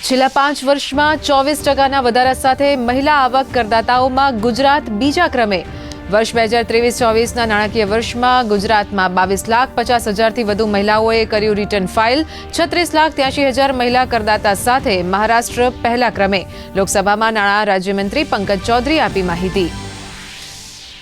છેલ્લા 5 વર્ષમાં 24% વધારા સાથે મહિલા આવક કરદાતાઓમાં ગુજરાત બીજા ક્રમે। વર્ષ 2023-24ના નાણાકીય વર્ષમાં ગુજરાતમાં 22,50,000થી વધુ મહિલાઓએ કર્યું રિટર્ન ફાઇલ। 36,83,000 મહિલા કરદાતા સાથે મહારાષ્ટ્ર પહેલા ક્રમે। લોકસભામાં નાણાં રાજ્યમંત્રી પંકજ ચૌધરી આપી માહિતી।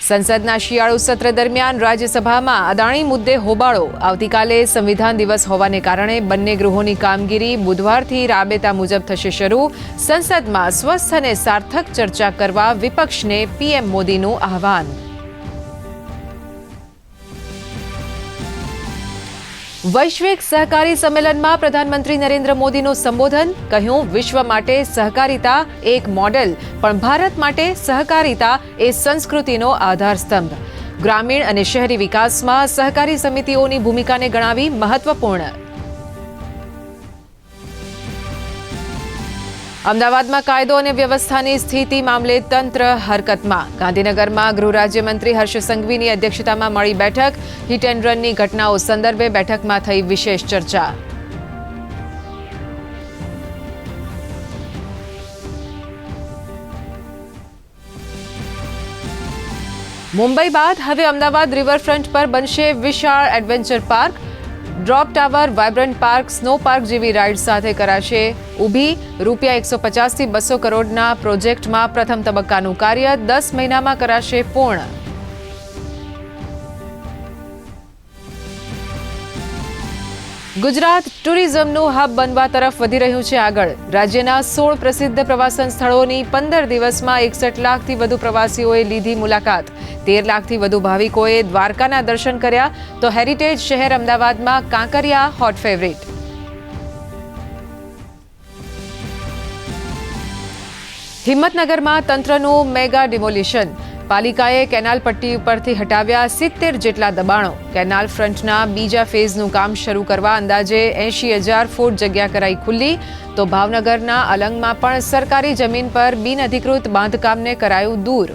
સંસદના શિયાળુ સત્ર દરમિયાન રાજ્યસભામાં અદાણી મુદ્દે હોબાળો। આવતીકાલે સંવિધાન દિવસ હોવાને કારણે બંને ગૃહોની કામગીરી બુધવારથી રાબેતા મુજબ થશે શરૂ। સંસદમાં સ્વસ્થ અને સાર્થક ચર્ચા કરવા વિપક્ષને પીએમ મોદીનું આહવાન। વૈશ્વિક સહકારી સંમેલનમાં પ્રધાનમંત્રી નરેન્દ્ર મોદીનું સંબોધન। કહ્યું, વિશ્વ માટે સહકારિતા એક મોડેલ, પણ ભારત માટે સહકારિતા એ સંસ્કૃતિનો આધારસ્તંભ। ગ્રામીણ અને શહેરી વિકાસમાં સહકારી સમિતિઓની ભૂમિકાને ગણાવી મહત્વપૂર્ણ। અમદાવાદમાં કાયદો અને વ્યવસ્થાની સ્થિતિ મામલે તંત્ર હરકતમાં। ગાંધીનગરમાં ગૃહ રાજ્યમંત્રી હર્ષ સંઘવીની અધ્યક્ષતામાં મળી બેઠક। હિટ એન્ડ રનની ઘટનાઓ સંદર્ભે બેઠકમાં થઈ વિશેષ ચર્ચા। મુંબઈ બાદ હવે અમદાવાદ રિવરફ્રન્ટ પર બનશે વિશાળ adventure park. Drop tower, vibrant park, snow park જેવી રાઇડ સાથે કરાશે ઊભી। રૂપિયા 150થી 200 કરોડના પ્રોજેક્ટમાં પ્રથમ તબક્કાનું કાર્ય 10 મહિનામાં કરાશે પૂર્ણ। ગુજરાત ટુરિઝમનું હબ બનવા તરફ વધી રહ્યું છે આગળ। રાજ્યના 16 પ્રસિદ્ધ પ્રવાસન સ્થળોની 15 દિવસમાં 61 લાખથી વધુ પ્રવાસીઓએ લીધી મુલાકાત। 13 લાખથી વધુ ભાવિકોએ દ્વારકાના દર્શન કર્યા, તો હેરિટેજ શહેર અમદાવાદમાં કાંકરિયા હોટ ફેવરિટ। હિંમતનગરમાં તંત્રનું મેગા ડિમોલિશન। પાલિકાએ કેનાલ પટ્ટી ઉપરથી હટાવ્યા 70 જેટલા દબાણો। કેનાલ ફ્રન્ટના બીજા ફેઝનું કામ શરૂ કરવા અંદાજે 80,000 ફૂટ જગ્યા કરાઈ ખુલ્લી, તો ભાવનગરના અલંગમાં પણ સરકારી જમીન પર બિનઅધિકૃત બાંધકામને કરાયું દૂર।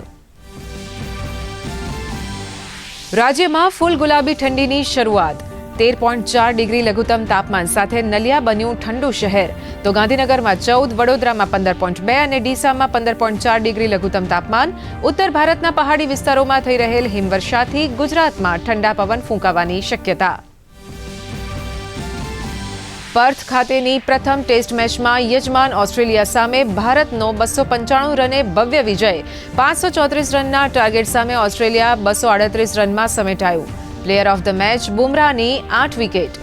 રાજ્યમાં ફૂલ ગુલાબી ઠંડીની શરૂઆત। 13.4 ડિગ્રી લઘુત્તમ તાપમાન સાથે નલિયા બન્યું ઠંડુ શહેર, તો ગાંધીનગરમાં 14, વડોદરામાં 15.2 અને ડીસામાં 15.4 ડિગ્રી લઘુત્તમ તાપમાન। ઉત્તર ભારતના પહાડી વિસ્તારોમાં થઈ રહેલ હિમવર્ષાથી ગુજરાતમાં ઠંડા પવન ફૂંકાવાની શક્યતા। પર્થ ખાતેની પ્રથમ ટેસ્ટ મેચમાં યજમાન ઓસ્ટ્રેલિયા સામે ભારતનો 295 રને ભવ્ય વિજય। 534 રનના ટાર્ગેટ સામે ઓસ્ટ્રેલિયા 238 રનમાં સમેટાયું। પ્લેયર ઓફ ધ મેચ બુમરાહની 8 વિકેટ।